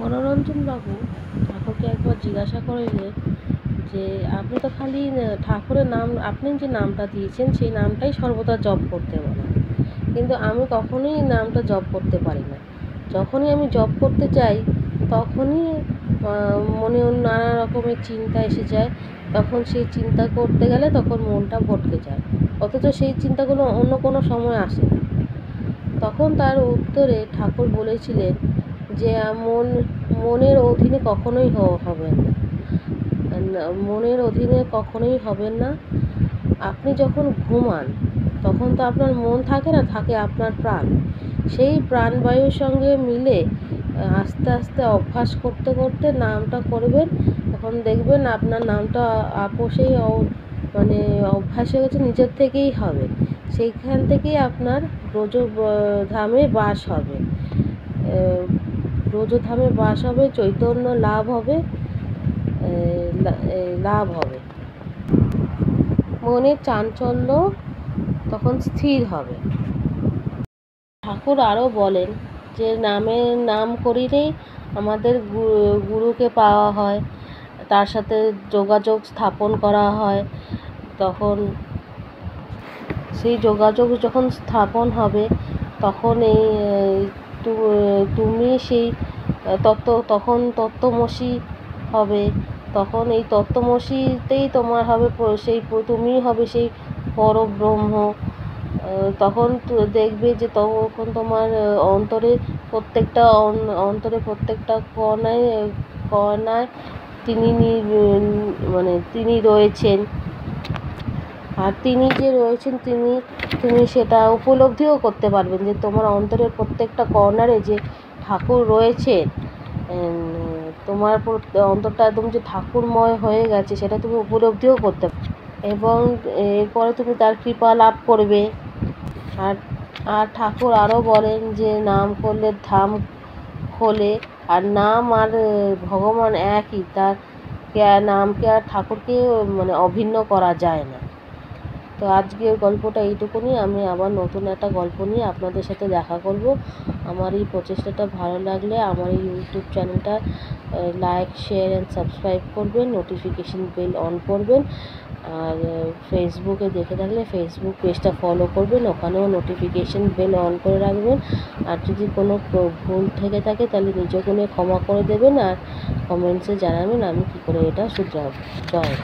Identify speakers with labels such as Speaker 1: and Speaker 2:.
Speaker 1: মনোরঞ্জনবাবু ঠাকুরকে একবার জিজ্ঞাসা করিলেন যে আপনি তো খালি ঠাকুরের নাম, আপনি যে নামটা দিয়েছেন সেই নামটাই সর্বদা জপ করতে বলেন, কিন্তু আমি কখনোই নামটা জপ করতে পারি না। যখনই আমি জপ করতে চাই তখনই মনে নানা রকমের চিন্তা এসে যায়। তখন সেই চিন্তা করতে গেলে তখন মনটা ভটকে যায়, অথচ সেই চিন্তাগুলো অন্য কোনো সময় আসে না। তখন তার উত্তরে ঠাকুর বলেছিলেন যে মনের অধীনে কখনোই হবেন না, মনের অধীনে কখনোই হবেন না। আপনি যখন ঘুমান তখন তো আপনার মন থাকে না, থাকে আপনার প্রাণ। সেই প্রাণবায়ুর সঙ্গে মিলে আস্তে আস্তে অভ্যাস করতে করতে নামটা করবেন, তখন দেখবেন আপনার নামটা আপোষেই মানে অভ্যাস হয়ে গেছে, নিজের থেকেই হবে। সেইখান থেকেই আপনার ব্রজধামে বাস হবে, ব্রজধামে বাস হবে, চৈতন্য লাভ হবে, মনের চাঞ্চল্য তখন স্থির হবে। ঠাকুর আরও বলেন যে নাম করিলেই আমাদের গুরুকে পাওয়া হয়, তার সাথে যোগাযোগ স্থাপন করা হয়। তখন সেই যোগাযোগ যখন স্থাপন হবে তখন তুমি সেই তখন তত্ত্বমসি হবে। তখন এই তত্ত্বমসিতেই তোমার হবে সেই তুমিই হবে সেই পরব্রহ্ম। তখন দেখবে যে তখন তোমার অন্তরে প্রত্যেকটা কণায় তিনি তিনি রয়েছেন। আর তিনি যে রয়েছেন তুমি সেটা উপলব্ধিও করতে পারবেন যে তোমার অন্তরের প্রত্যেকটা কর্নারে যে ঠাকুর রয়েছেন। তোমার অন্তরটা একদম যে ঠাকুরময় হয়ে গেছে সেটা তুমি উপলব্ধিও করতে পারবে, এবং এরপরে তুমি তার কৃপা লাভ করবে। আর ঠাকুর আরও বলেন যে নাম করলে ধাম খোলে, আর নাম আর ভগবান একই, তার নামকে আর ঠাকুরকে অভিন্ন করা যায় না। তো আজকের গল্পটা এইটুকুনি। আমি আবার নতুন একটা গল্প নিয়ে আপনাদের সাথে দেখা করব। আমার এই প্রচেষ্টাটা ভালো লাগলে আমার এই ইউটিউব চ্যানেলটা লাইক, শেয়ার অ্যান্ড সাবস্ক্রাইব করবেন, নোটিফিকেশান বেল অন করবেন। আর ফেসবুকে দেখে থাকলে ফেসবুক পেজটা ফলো করবেন, ওখানেও নোটিফিকেশান বেল অন করে রাখবেন। আর যদি কোনো ভুল থেকে থাকে তাহলে নিজেকে নিয়ে ক্ষমা করে দেবেন, আর কমেন্টসে জানাবেন আমি কী করে এটা শুধরাবো। জয়।